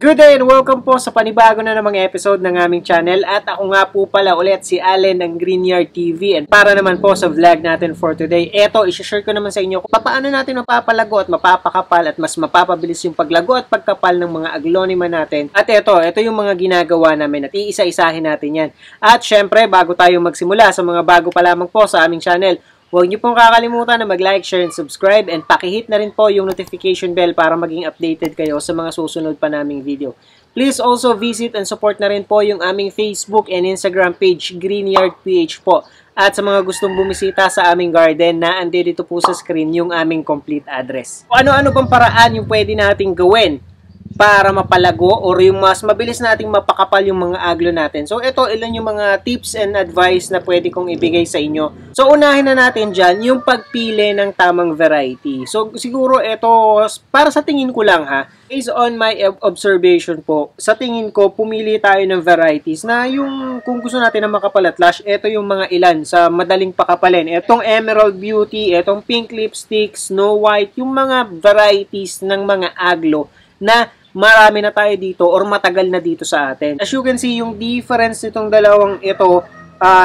Good day and welcome po sa panibago na namang episode ng aming channel. At ako nga po pala ulit si Allen ng Greenyard TV. And para naman po sa vlog natin for today, eto, isashare ko naman sa inyo kung paano natin mapapalago at mapapakapal at mas mapapabilis yung paglago at pagkapal ng mga aglonema natin. At ito yung mga ginagawa namin at iisa-isahin natin yan. At syempre, bago tayo magsimula sa mga bago pa lamang po sa aming channel, huwag niyo pong kakalimutan na mag-like, share, and subscribe, and pakihit na rin po yung notification bell para maging updated kayo sa mga susunod pa naming video. Please also visit and support na rin po yung aming Facebook and Instagram page, Greenyard PH po. At sa mga gustong bumisita sa aming garden na andito po sa screen yung aming complete address. Ano-ano bang paraan yung pwede nating gawin para mapalago or yung mas mabilis nating mapakapal yung mga aglo natin. So, ito ilan yung mga tips and advice na pwede kong ibigay sa inyo. So, unahin na natin dyan yung pagpili ng tamang variety. So, siguro ito, para sa tingin ko lang ha, based on my observation po, sa tingin ko, pumili tayo ng varieties na yung, kung gusto natin na makapal at lush, ito yung mga ilan sa madaling pakapalin. Itong Emerald Beauty, itong Pink Lipstick, Snow White, yung mga varieties ng mga aglo na marami na tayo dito or matagal na dito sa atin. As you can see, yung difference nitong dalawang ito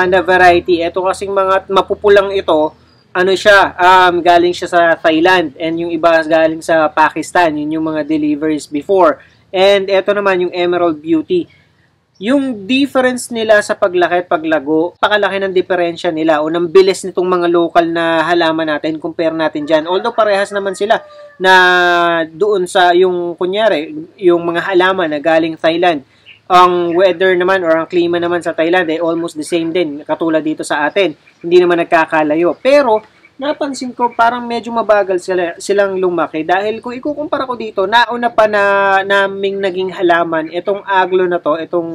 na variety, ito kasing mga mapupulang ito, ano siya, galing siya sa Thailand and yung iba galing sa Pakistan, yun yung mga deliveries before. And ito naman yung Emerald Beauty. Yung difference nila sa paglaki at paglago, pakalaki ng diferensya nila o ng bilis nitong mga local na halaman natin, compare natin dyan. Although parehas naman sila na doon sa yung kunyari, yung mga halaman na galing Thailand. Ang weather naman or ang klima naman sa Thailand ay almost the same din, katulad dito sa atin. Hindi naman nagkakalayo. Pero napansin ko parang medyo mabagal silang lumaki dahil kung ikukumpara ko dito, nauna pa na naming naging halaman itong aglo na to, itong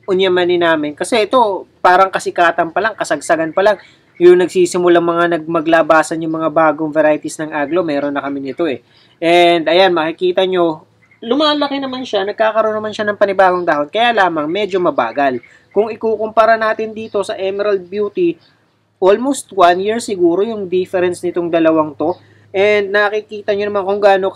unyamani namin. Kasi ito parang kasikatan pa lang, kasagsagan pa lang. Yung nagsisimula mga maglabasan yung mga bagong varieties ng aglo, meron na kami nito eh. And ayan, makikita nyo, lumalaki naman siya, nagkakaroon naman siya ng panibagong dahon, kaya lamang medyo mabagal. Kung ikukumpara natin dito sa Emerald Beauty, almost 1 year siguro yung difference nitong dalawang to. And nakikita nyo naman kung gaano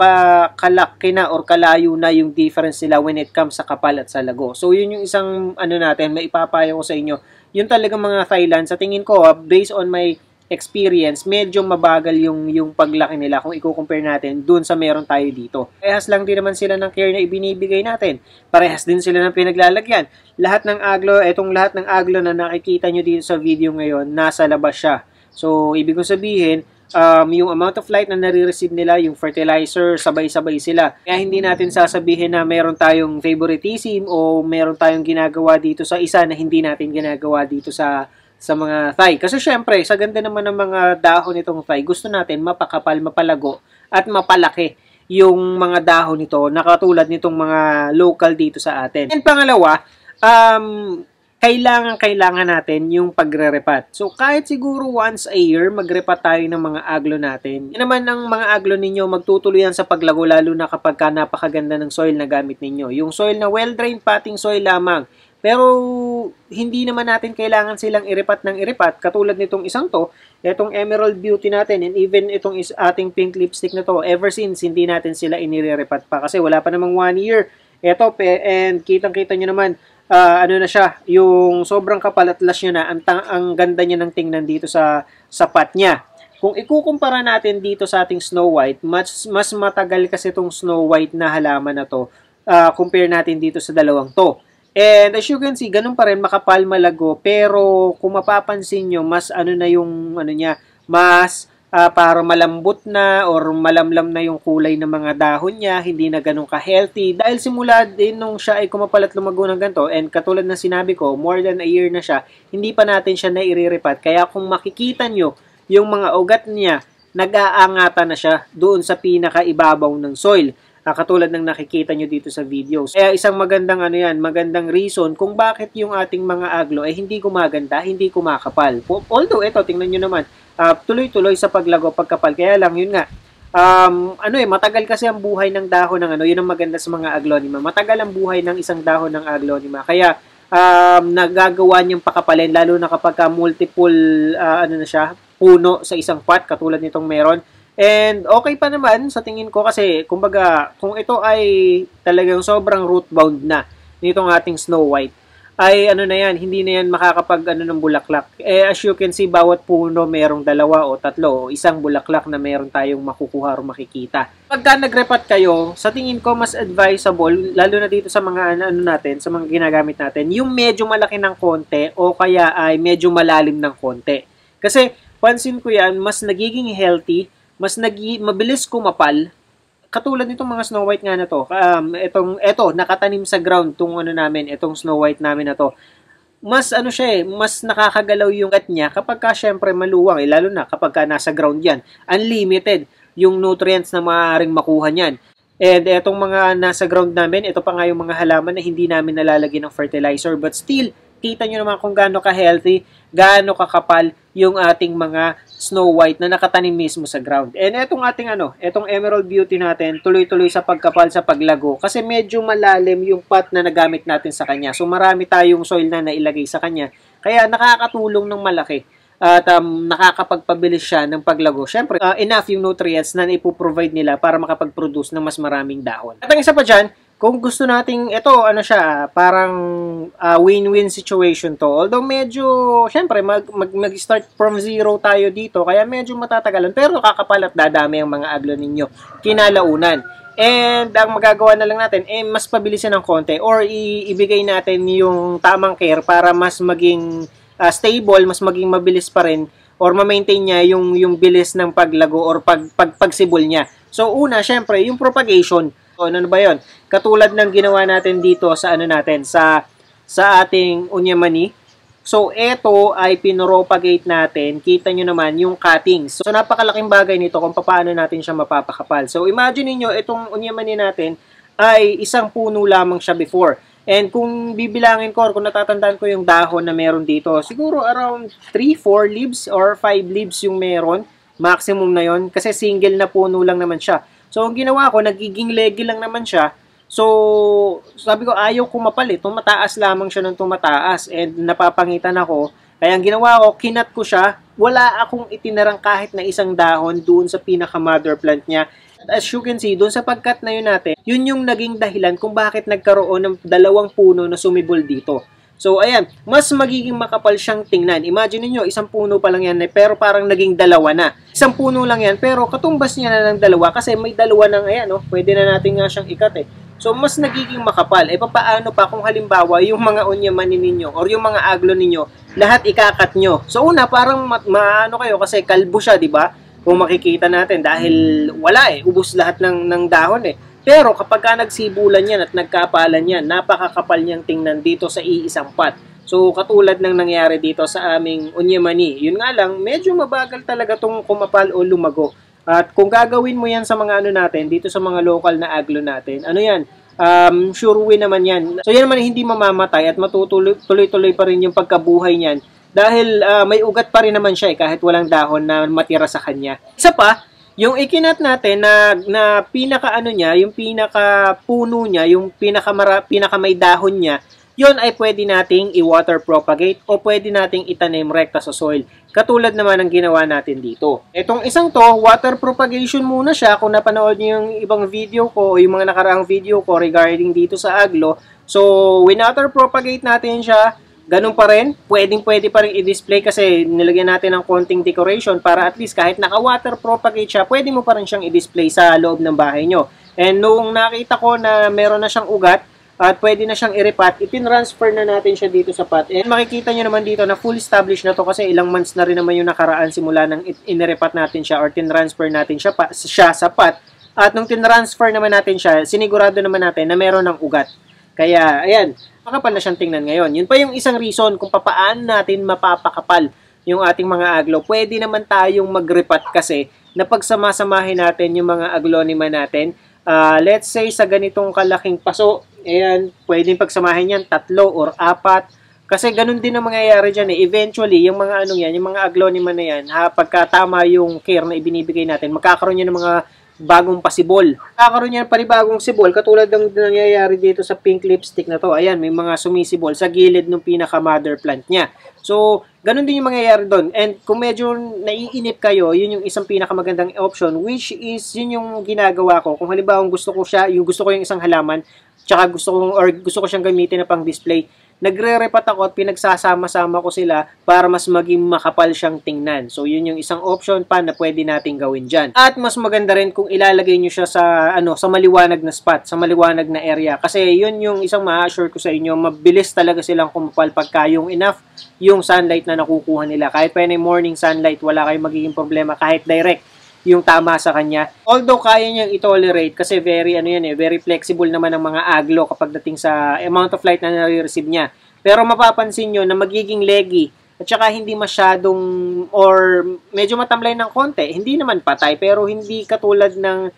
kalaki na or kalayo na yung difference nila when it comes sa kapal at sa lago. So yun yung isang natin, maipapayo ko sa inyo. Yun talagang mga Thailand, sa tingin ko, based on my experience, medyo mabagal yung paglaki nila kung i-compare natin dun sa meron tayo dito. Parehas lang din naman sila ng care na ibinibigay natin. Parehas din sila ng pinaglalagyan. Lahat ng aglo, lahat ng aglo na nakikita nyo dito sa video ngayon, nasa labas siya. So, ibig kong sabihin, yung amount of light na nare-receive nila, yung fertilizer, sabay-sabay sila. Kaya hindi natin sasabihin na meron tayong favoritism o meron tayong ginagawa dito sa isa na hindi natin ginagawa dito sa mga Thai. Kasi syempre, sa ganda naman ng mga dahon nitong Thai, gusto natin mapakapal, mapalago, at mapalaki yung mga dahon nito na katulad nitong mga local dito sa atin. And pangalawa, kailangan natin yung pagre-repat. So, kahit siguro once a year, magrepat tayo ng mga aglo natin. Yan naman ang mga aglo ninyo, magtutuloy yan sa paglago, lalo na kapag napakaganda ng soil na gamit ninyo. Yung soil na well-drained potting soil lamang. Pero, hindi naman natin kailangan silang iripat ng iripat. Katulad nitong isang to, itong Emerald Beauty natin, and even itong ating Pink Lipstick na to, ever since, hindi natin sila inire-repat pa. Kasi wala pa namang 1 year. Ito, and kitang-kita nyo naman, na siya, yung sobrang kapal at lush nyo na, ang ganda niya ng tingnan dito sa pot niya. Kung ikukumpara natin dito sa ating Snow White, mas matagal kasi itong Snow White na halaman na to, compare natin dito sa dalawang to. And as you can see, ganun pa rin, makapal, malago, pero kung mapapansin nyo, mas na yung niya, mas para malambot na or malamlam na yung kulay ng mga dahon niya, hindi na ganun ka-healthy. Dahil simula din nung siya ay kumapal at lumago ng ganito, and katulad na sinabi ko, more than a year na siya, hindi pa natin siya nairiripat. Kaya kung makikita nyo, yung mga ugat niya, nag-aangatan na siya doon sa pinakaibabaw ng soil. Katulad ng nakikita nyo dito sa videos. Kaya isang magandang magandang reason kung bakit yung ating mga aglo ay hindi gumaganda, hindi kumakapal. Although ito, tingnan nyo naman, tuloy-tuloy sa paglago, pagkapal. Kaya lang, yun nga, matagal kasi ang buhay ng dahon ng yun ang maganda sa mga aglonema. Matagal ang buhay ng isang dahon ng aglonema. Kaya, nagagawa niyang pakapalin, lalo na kapag multiple, puno sa isang pot, katulad nitong meron. And okay pa naman sa tingin ko kasi kumbaga kung ito ay talagang sobrang root bound na nitong ating Snow White, ay ano na yan, hindi na yan makakapag ano ng bulaklak. As you can see, bawat puno merong 2 o 3 o isang bulaklak na meron tayong makukuha o makikita. Pagka nagrepat kayo, sa tingin ko mas advisable, lalo na dito sa mga ano natin, sa mga ginagamit natin, yung medyo malaki ng konti o kaya ay medyo malalim ng konti. Kasi pansin ko yan, mas nagiging healthy, mabilis kumapal. Katulad nitong mga Snow White nga na to, eto, nakatanim sa ground tong ano namin, itong Snow White namin na to. Mas ano siya mas nakakagalaw yung gat niya kapag ka syempre maluwang, lalo na kapag ka nasa ground yan. Unlimited yung nutrients na maaaring makuha niyan. And etong mga nasa ground namin, ito pa nga yung mga halaman na hindi namin nalalagyan ng fertilizer, but still, kita nyo naman kung gaano ka-healthy, gaano kakapal yung ating mga Snow White na nakatanim mismo sa ground. And etong ating etong Emerald Beauty natin, tuloy-tuloy sa pagkapal, sa paglago, kasi medyo malalim yung pot na nagamit natin sa kanya. So marami tayong soil na nailagay sa kanya, kaya nakakatulong ng malaki at nakakapagpabilis siya ng paglago. Syempre, enough yung nutrients na ipoprovide nila para makapag-produce ng mas maraming dahon. At ang isa pa dyan, kung gusto nating, ito, parang win-win situation to. Although medyo, syempre, mag-start from zero tayo dito, kaya medyo matatagalan. Pero kakapal at dadami ang mga aglo ninyo kinalaunan. And ang magagawa na lang natin, mas pabilisin ng konti or ibigay natin yung tamang care para mas maging stable, mas maging mabilis pa rin or ma-maintain niya yung bilis ng paglago or pagsibol niya. So, una, syempre, yung propagation. So, ano ba yun? Katulad ng ginawa natin dito sa sa ating unyamani. So, ito ay pinropagate natin. Kita nyo naman yung cuttings. So, napakalaking bagay nito kung paano natin siya mapapakapal. So, imagine niyo itong unyamani natin ay isang puno lamang siya before. And kung bibilangin ko or kung natatandaan ko yung dahon na meron dito, siguro around 3-4 leaves or 5 leaves yung meron. Maximum na yon kasi single na puno lang naman siya. So, ang ginawa ko, nagiging leggy lang naman siya. So, sabi ko, ayaw kumapal eh. Tumataas lamang siya ng tumataas. And napapangitan ako. Kaya ang ginawa ko, kinat ko siya. Wala akong itinarang kahit na isang dahon doon sa pinaka-mother plant niya. As you can see, doon sa pagkat na yun natin, yun yung naging dahilan kung bakit nagkaroon ng 2 puno na sumibol dito. So, ayan, mas magiging makapal siyang tingnan. Imagine niyo isang puno pa lang yan, pero parang naging 2 na. Isang puno lang yan, pero katumbas niya na ng 2 kasi may 2 ng, ayan, pwede na natin nga siyang ikat eh. So, mas nagiging makapal. Paano pa kung halimbawa yung mga unyamani ninyo or yung mga aglo ninyo, lahat ikakat nyo. So, una, parang maano kayo kasi kalbo siya, di ba? Kung makikita natin dahil wala ubos lahat ng dahon eh. Pero kapag ka nagsibulan yan at nagkapalan yan, napakakapal niyang tingnan dito sa iisang pot. So, katulad ng nangyari dito sa aming unyamani. Yun nga lang, medyo mabagal talaga itong kumapal o lumago. At kung gagawin mo yan sa mga natin, dito sa mga local na aglo natin, yan? Sure win naman yan. So, yan naman hindi mamamatay at matutuloy-tuloy pa rin yung pagkabuhay niyan. Dahil may ugat pa rin naman siya kahit walang dahon na matira sa kanya. Isa pa, yung ikinat natin na pinaka niya, yung pinaka puno niya, yung pinaka may dahon niya, yon ay pwede nating i-water propagate o pwede nating itanim rekta sa soil. Katulad naman ng ginawa natin dito. Itong isang to, water propagation muna siya. Kung napanood niyo yung ibang video ko o yung mga nakaraang video ko regarding dito sa aglo. So, win-water propagate natin siya. Ganun pa rin, pwede pa rin i-display kasi nilagyan natin ng konting decoration para at least kahit naka-water propagate siya, pwede mo pa rin siyang i-display sa loob ng bahay nyo. And noong nakita ko na meron na siyang ugat at pwede na siyang i-repat, itin-transfer na natin siya dito sa pot. And makikita nyo naman dito na full established na to kasi ilang months na rin naman yung nakaraan simula nang in-repat natin siya or tin-transfer natin siya sa pot. At nung tin-transfer naman natin siya, sinigurado naman natin na meron ng ugat. Kaya, ayan, makapal na siyang tingnan ngayon. Yun pa yung isang reason kung paano natin mapapakapal yung ating mga aglo. Pwede naman tayong mag-repat kasi na pagsamasamahin natin yung mga aglonema natin. Let's say sa ganitong kalaking paso, ayan, pwedeng pagsamahin yan 3 or 4. Kasi ganun din ang mangyayari dyan eh. Eventually, yung mga yung mga aglonema na yan, pagka tama yung care na ibinibigay natin, magkakaroon yan ng mga bagong pasibol. Kakaroon yan panibagong sibol, katulad ng nangyayari dito sa pink lipstick na to. Ayan, may mga sumisibol sa gilid ng pinaka-mother plant niya. So, ganun din yung mangyayari doon. And kung medyo naiinip kayo, yun yung isang pinakamagandang option, which is yun yung ginagawa ko. Kung halimbawa gusto ko yung isang halaman, tsaka gusto ko siyang gamitin na pang display, nagre-repat ako at pinagsasama-sama ko sila para mas maging makapal siyang tingnan. So, yun yung isang option pa na pwede nating gawin dyan. At mas maganda rin kung ilalagay nyo siya sa maliwanag na spot, sa maliwanag na area. Kasi yun yung isang ma-assure ko sa inyo, mabilis talaga silang kumapal pagka yung enough yung sunlight na nakukuha nila. Kahit pa yung morning sunlight, wala kayong magiging problema kahit direct yung tama sa kanya. Although kaya niyang i-tolerate kasi very flexible naman ang mga aglo kapag dating sa amount of light na nare-receive niya. Pero mapapansin niyo na magiging leggy at saka hindi masyadong or medyo matamlay ng konti. Hindi naman patay pero hindi katulad ng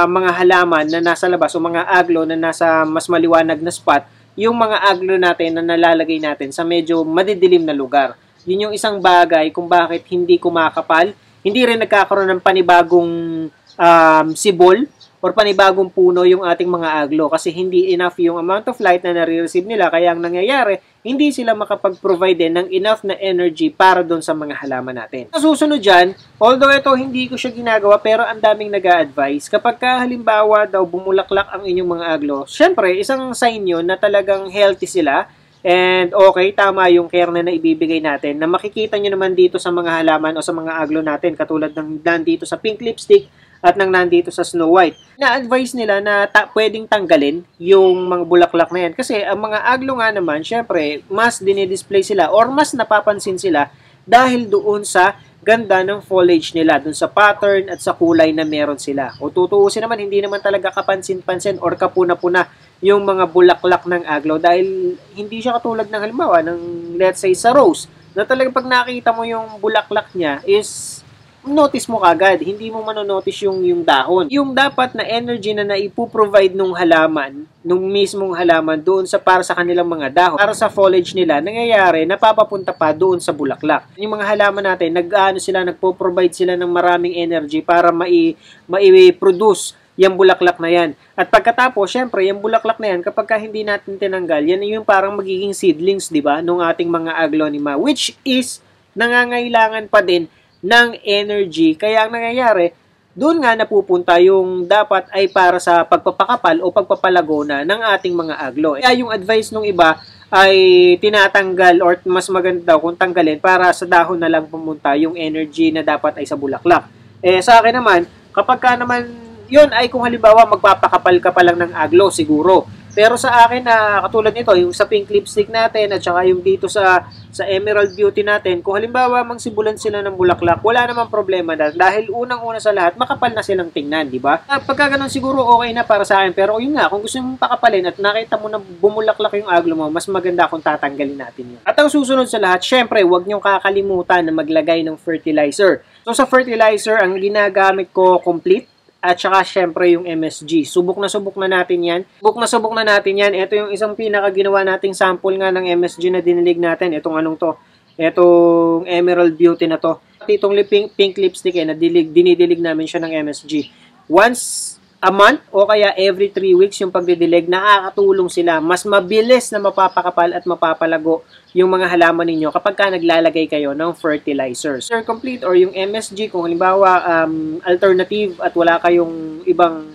mga halaman na nasa labas o mga aglo na nasa mas maliwanag na spot, yung mga aglo natin na nalalagay natin sa medyo madidilim na lugar. Yun yung isang bagay kung bakit hindi kumakapal. Hindi rin nagkakaroon ng panibagong sibol or panibagong puno yung ating mga aglo kasi hindi enough yung amount of light na nare-receive nila. Kaya ang nangyayari, hindi sila makapag-provide din ng enough na energy para doon sa mga halaman natin. Susunod dyan, although ito hindi ko siya ginagawa pero ang daming nag-a-advise. Kapag halimbawa daw bumulaklak ang inyong mga aglo, syempre isang sign yun na talagang healthy sila. And okay, tama yung care na ibibigay natin na makikita nyo naman dito sa mga halaman o sa mga aglo natin katulad ng nandito sa pink lipstick at ng nandito sa Snow White. Na-advise nila na pwedeng tanggalin yung mga bulaklak na yan kasi ang mga aglo nga naman, syempre, mas dinidisplay sila or mas napapansin sila dahil doon sa ganda ng foliage nila, doon sa pattern at sa kulay na meron sila. O tutuusin naman, hindi naman talaga kapansin-pansin or kapuna-puna yung mga bulaklak ng aglo dahil hindi siya katulad ng halimbawa ng let's say sa rose na talagang pag nakita mo yung bulaklak niya is notice mo kagad, hindi mo manonotice yung dahon. Yung dapat na energy na naipoprovide nung halaman, nung mismong halaman doon para sa kanilang mga dahon, para sa foliage nila, nangyayari, napapapunta pa doon sa bulaklak. Yung mga halaman natin, nagpo-provide sila ng maraming energy para mai-produce yung bulaklak na yan. At pagkatapos, syempre, yung bulaklak na yan, kapag hindi natin tinanggal, yan yung parang magiging seedlings, di ba, nung ating mga aglonema, which is nangangailangan pa din ng energy. Kaya ang nangyayari, doon nga napupunta yung dapat ay para sa pagpapakapal o pagpapalago na ng ating mga aglo. Kaya yung advice nung iba ay tinatanggal or mas maganda daw kung tanggalin para sa dahon na lang pumunta yung energy na dapat ay sa bulaklak. Sa akin naman, kapag ka naman yun ay kung halimbawa magpapakapal ka pa lang ng aglo siguro. Pero sa akin na katulad nito, yung sa pink lipstick natin at saka yung dito sa Emerald Beauty natin, kung halimbawa mangsibulan sila ng bulaklak, wala namang problema dahil unang-una sa lahat, makapal na silang tingnan, di ba? Pagka ganun siguro okay na para sa akin. Pero yun nga, kung gusto mong pakapalin at nakita mo na bumulaklak yung aglo mo, mas maganda kung tatanggalin natin yun. At ang susunod sa lahat, syempre, huwag niyong kakalimutan na maglagay ng fertilizer. So sa fertilizer, ang ginagamit ko complete. At saka, syempre, yung MSG. Subok na natin yan. Subok na natin yan. Ito yung isang pinakaginawa nating sample nga ng MSG na dinilig natin. Itong anong to? Itong Emerald Beauty na to. Itong pink lipstick dinidilig namin siya ng MSG. Once a month o kaya every 3 weeks yung pagdidilig, nakakatulong sila. Mas mabilis na mapapakapal at mapapalago yung mga halaman ninyo kapag ka naglalagay kayo ng fertilizers. Sir Complete or yung MSG, kung halimbawa alternative at wala kayong ibang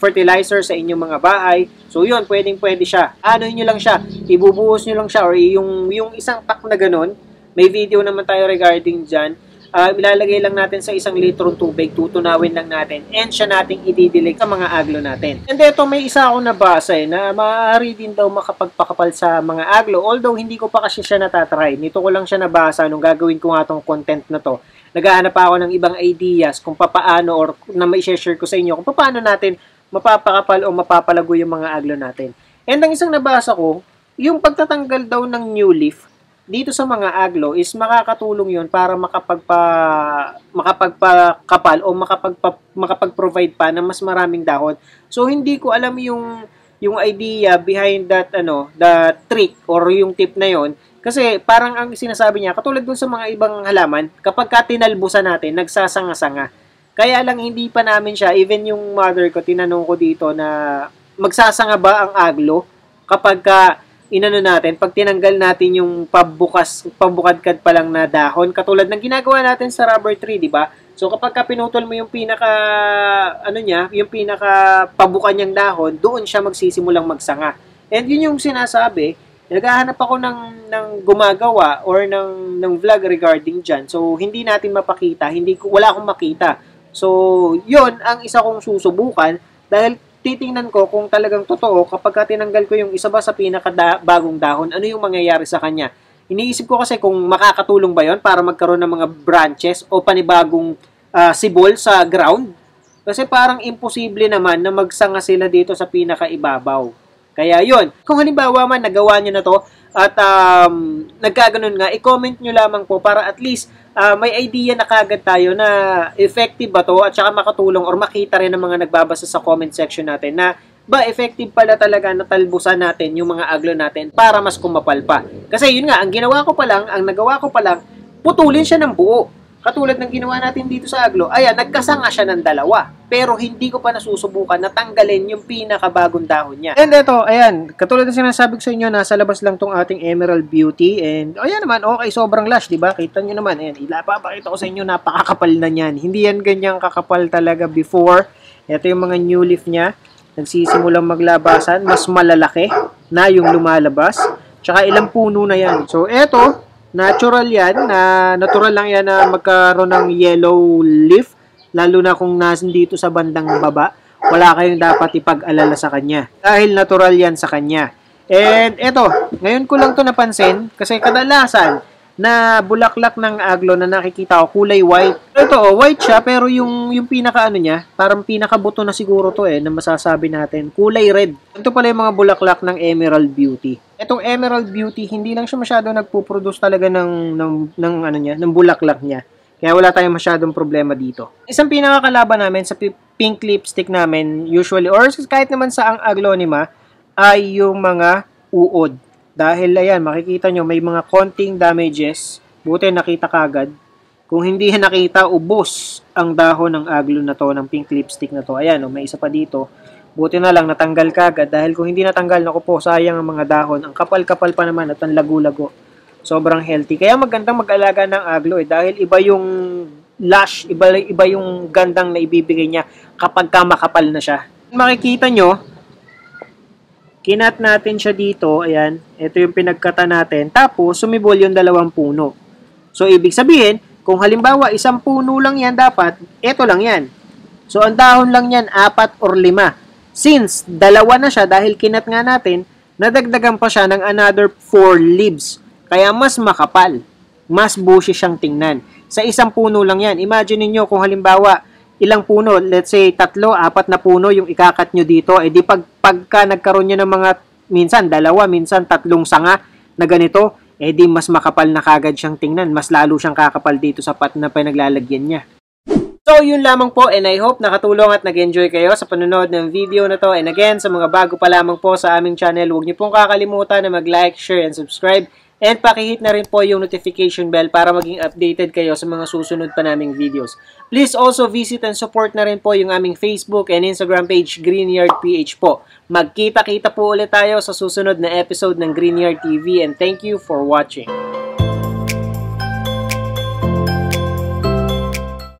fertilizer sa inyong mga bahay, so yun, pwede siya. Anohin nyo lang siya, ibubuhos nyo lang siya or yung isang pack na ganun, may video naman tayo regarding dyan. Ilalagay lang natin sa 1 litrong tubig, tutunawin lang natin, and siya nating ididilig sa mga aglo natin. And ito, may isa akong nabasa na maaari din daw makapagpakapal sa mga aglo, although hindi ko pa kasi siya natatry. Nito ko lang siya nabasa nung gagawin ko nga itong content na to. Naghahanap ako ng ibang ideas kung papaano or na mai-share ko sa inyo kung paano natin mapapakapal o mapapalago yung mga aglo natin. And ang isang nabasa ko, yung pagtatanggal daw ng new leaf dito sa mga aglo is makakatulong yun para makapagpakapal o makapag-provide pa ng mas maraming dahon. So hindi ko alam yung idea behind that that trick or yung tip na yon. Kasi parang ang sinasabi niya, katulad dun sa mga ibang halaman, kapag tinalbusan natin, nagsasanga-sanga. Kaya lang hindi pa namin siya, even yung mother ko, tinanong ko dito na magsasanga ba ang aglo kapag inano natin, pag tinanggal natin yung pabukadkad pa lang na dahon, katulad ng ginagawa natin sa rubber tree, di ba? So kapag pinutol mo yung yung pinaka pabukan niyang dahon, doon siya magsisimulang magsanga. And yun yung sinasabi, naghahanap ako ng gumagawa or ng vlog regarding dyan. So hindi natin mapakita, wala akong makita. So yun ang isa kong susubukan dahil titingnan ko kung talagang totoo kapag tinanggal ko yung isa ba sa pinakabagong dahon, ano yung mangyayari sa kanya. Iniisip ko kasi kung makakatulong ba yon para magkaroon ng mga branches o panibagong sibol sa ground. Kasi parang imposible naman na magsanga sila dito sa pinakaibabaw. Kaya yon, kung halimbawa man nagawa nyo na to at nagkaganon nga, i-comment nyo lamang po para at least may idea na kagad tayo na effective ba to at saka makatulong or makita rin ng mga nagbabasa sa comment section natin na ba effective pala talaga na talbusan natin yung mga aglo natin para mas kumapal pa. Kasi yun nga, ang nagawa ko pa lang, putulin siya ng buo. Katulad ng ginawa natin dito sa aglo, ayan, nagkasanga siya ng dalawa. Pero hindi ko pa nasusubukan na tanggalin yung pinakabagong dahon niya. And ito, ayan, katulad ng sinasabi ko sa inyo, nasa labas lang tong ating Emerald Beauty. And ayan naman, okay, sobrang lush, diba? Kita nyo naman, ayan, papakita ko sa inyo, napakakapal na yan. Hindi yan ganyang kakapal talaga before. Ito yung mga new leaf niya. Nagsisimulang maglabasan, mas malalaki na yung lumalabas. Tsaka ilang puno na yan. So, eto, natural lang yan na magkaroon ng yellow leaf, lalo na kung nandito sa bandang baba, wala kayong dapat ipag-alala sa kanya. Dahil natural yan sa kanya. And eto, ngayon ko lang to napansin, kasi kadalasan, na bulaklak ng aglo na nakikita ko, kulay white. Ito, white siya, pero yung pinaka niya, parang pinakabuto na siguro to na masasabi natin, kulay red. Ito pala yung mga bulaklak ng Emerald Beauty. Itong Emerald Beauty, hindi lang siya masyado nagpo-produce talaga ng bulaklak niya. Kaya wala tayong masyadong problema dito. Isang pinakakalaban namin sa pink lipstick namin, usually, or kahit naman sa ang aglonema, ay yung mga uod. Dahil ayan, makikita nyo, may mga konting damages. Buti nakita kagad. Kung hindi nakita, ubos ang dahon ng aglo na to, ng pink lipstick na to. Ayan, may isa pa dito. Buti na lang, natanggal kagad. Dahil kung hindi natanggal, naku po, sayang ang mga dahon. Ang kapal-kapal pa naman at ang lagu-lago. Sobrang healthy. Kaya magandang mag-alaga ng aglo dahil iba yung lush, iba yung gandang na ibibigay niya kapag makapal na siya. Makikita nyo, kinat natin siya dito, ayan, ito yung pinagkata natin, tapos sumibol yung dalawang puno. So, ibig sabihin, kung halimbawa, isang puno lang yan dapat, ito lang yan. So, ang dahon lang yan, 4 or 5. Since, dalawa na siya, dahil kinat nga natin, nadagdagan pa siya ng another 4 leaves. Kaya mas makapal, mas bushy siyang tingnan. Sa isang puno lang yan. Imagine niyo kung halimbawa, ilang puno, let's say 3, 4 na puno yung ikakat nyo dito, di pagka nagkaroon nyo ng mga, minsan 2, minsan 3 sanga na ganito, di mas makapal na kagad siyang tingnan, mas lalo siyang kakapal dito sa pat na pinaglalagyan niya. So, yun lamang po, and I hope nakatulong at nag-enjoy kayo sa panonood ng video na to. And again, sa mga bago pa lamang po sa aming channel, huwag niyo pong kakalimutan na mag-like, share, and subscribe. And pakihit na rin po yung notification bell para maging updated kayo sa mga susunod pa naming videos. Please also visit and support na rin po yung aming Facebook and Instagram page, Greenyard PH po. Magkita-kita po ulit tayo sa susunod na episode ng Greenyard TV and thank you for watching.